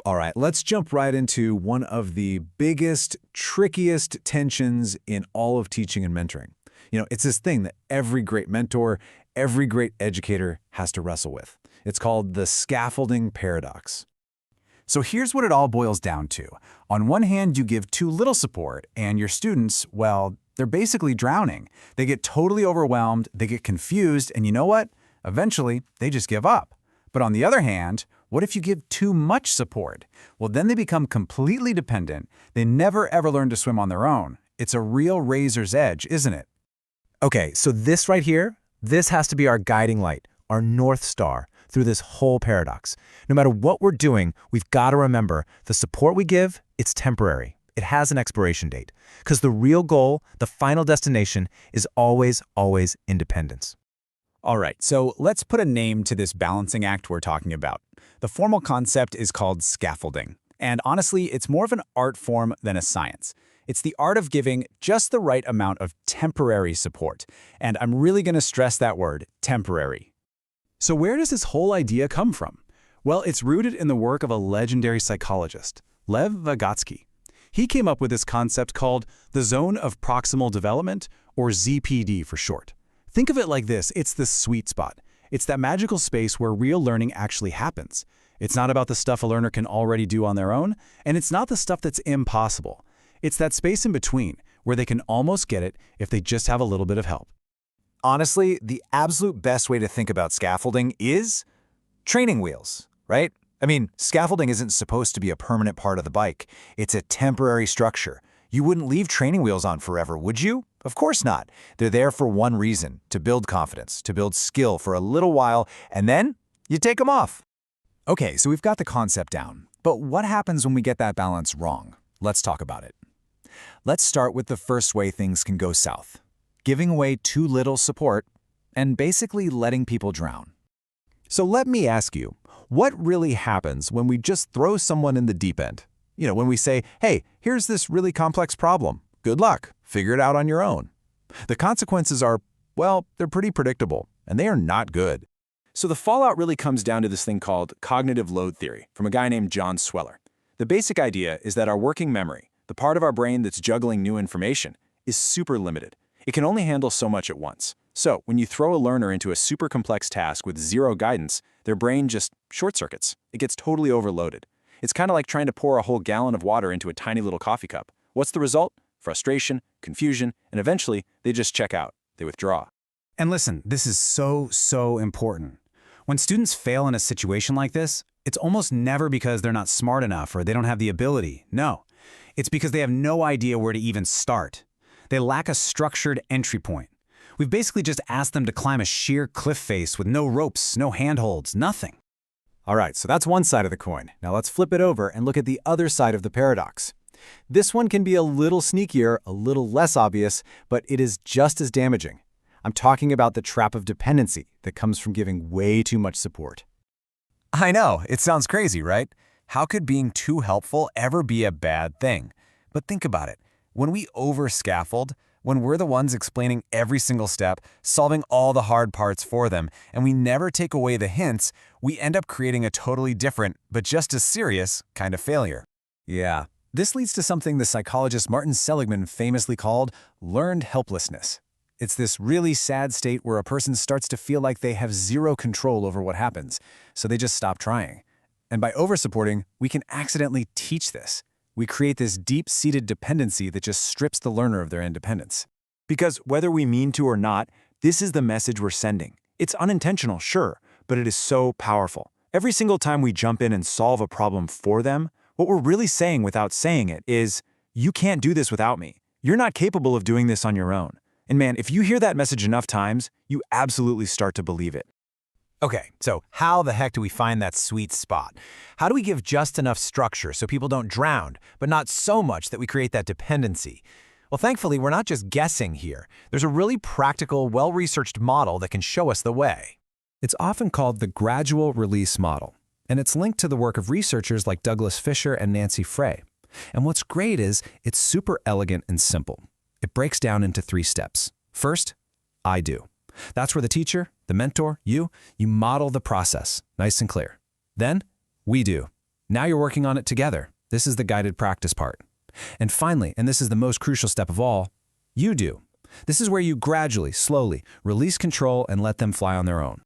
All right, let's jump right into one of the biggest, trickiest tensions in all of teaching and mentoring. It's this thing that every great mentor, every great educator has to wrestle with. It's called the scaffolding paradox. So here's what it all boils down to. On one hand, you give too little support, and your students, well, they're basically drowning. They get totally overwhelmed, they get confused, and you know what? Eventually, they just give up. But on the other hand, what if you give too much support? Well, then they become completely dependent. They never ever learn to swim on their own. It's a real razor's edge, isn't it? Okay, so this right here, this has to be our guiding light, our North Star through this whole paradox. No matter what we're doing, we've got to remember the support we give, it's temporary. It has an expiration date. Because the real goal, the final destination, is always, always independence. All right, so let's put a name to this balancing act we're talking about. The formal concept is called scaffolding, and honestly, it's more of an art form than a science. It's the art of giving just the right amount of temporary support, and I'm really going to stress that word, temporary. So where does this whole idea come from? Well, it's rooted in the work of a legendary psychologist, Vygotseky. He came up with this concept called the zone of proximal development, or ZPD for short. Think of it like this, it's the sweet spot. It's that magical space where real learning actually happens. It's not about the stuff a learner can already do on their own, and it's not the stuff that's impossible. It's that space in between, where they can almost get it if they just have a little bit of help. Honestly, the absolute best way to think about scaffolding is training wheels, right? I mean, scaffolding isn't supposed to be a permanent part of the bike. It's a temporary structure. You wouldn't leave training wheels on forever, would you? Of course not. They're there for one reason, to build confidence, to build skill for a little while, and then you take them off. Okay, so we've got the concept down, but what happens when we get that balance wrong? Let's talk about it. Let's start with the first way things can go south. Giving away too little support and basically letting people drown. So let me ask you, what really happens when we just throw someone in the deep end? When we say, hey, here's this really complex problem. Good luck. Figure it out on your own. The consequences are, well, they're pretty predictable, and they are not good. So the fallout really comes down to this thing called cognitive load theory from a guy named John Sweller. The basic idea is that our working memory, the part of our brain that's juggling new information, is super limited. It can only handle so much at once. So when you throw a learner into a super complex task with zero guidance, their brain just short circuits. It gets totally overloaded. It's kind of like trying to pour a whole gallon of water into a tiny little coffee cup. What's the result? Frustration, confusion, and eventually they just check out. They withdraw. And listen, this is so important. When students fail in a situation like this, it's almost never because they're not smart enough or they don't have the ability. No, it's because they have no idea where to even start. They lack a structured entry point. We've basically just asked them to climb a sheer cliff face with no ropes, no handholds, nothing. All right, so that's one side of the coin. Now let's flip it over and look at the other side of the paradox. This one can be a little sneakier, a little less obvious, but it is just as damaging. I'm talking about the trap of dependency that comes from giving way too much support. I know, it sounds crazy, right? How could being too helpful ever be a bad thing? But think about it. When we over-scaffold, when we're the ones explaining every single step, solving all the hard parts for them, and we never take away the hints, we end up creating a totally different, but just as serious, kind of failure. Yeah, this leads to something the psychologist Martin Seligman famously called learned helplessness. It's this really sad state where a person starts to feel like they have zero control over what happens, so they just stop trying. And by over-supporting, we can accidentally teach this. We create this deep-seated dependency that just strips the learner of their independence. Because whether we mean to or not, this is the message we're sending. It's unintentional, sure, but it is so powerful. Every single time we jump in and solve a problem for them, what we're really saying without saying it is, you can't do this without me. You're not capable of doing this on your own. And man, if you hear that message enough times, you absolutely start to believe it. Okay, so how the heck do we find that sweet spot? How do we give just enough structure so people don't drown, but not so much that we create that dependency? Well, thankfully, we're not just guessing here. There's a really practical, well-researched model that can show us the way. It's often called the gradual release model, and it's linked to the work of researchers like Douglas Fisher and Nancy Frey. And what's great is it's super elegant and simple. It breaks down into 3 steps. First, I do. That's where the teacher, the mentor, you model the process, nice and clear. Then, we do. Now you're working on it together. This is the guided practice part. And finally, and this is the most crucial step of all, you do. This is where you gradually, slowly, release control and let them fly on their own.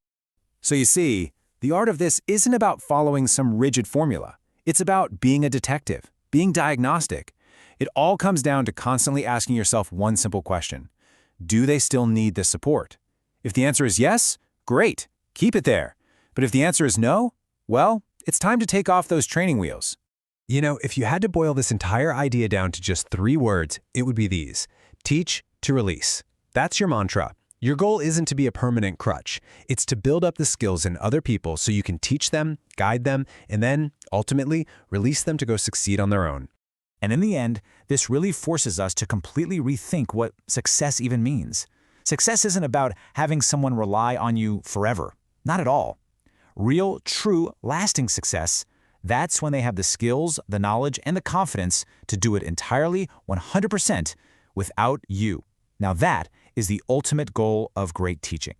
So you see, the art of this isn't about following some rigid formula. It's about being a detective, being diagnostic. It all comes down to constantly asking yourself one simple question. Do they still need this support? If the answer is yes, great, keep it there. But if the answer is no, well, it's time to take off those training wheels. You know, if you had to boil this entire idea down to just 3 words, it would be these: teach to release. That's your mantra. Your goal isn't to be a permanent crutch. It's to build up the skills in other people so you can teach them, guide them, and then, ultimately, release them to go succeed on their own. And in the end, this really forces us to completely rethink what success even means. Success isn't about having someone rely on you forever. Not at all. Real, true, lasting success, that's when they have the skills, the knowledge, and the confidence to do it entirely, 100%, without you. Now that is the ultimate goal of great teaching.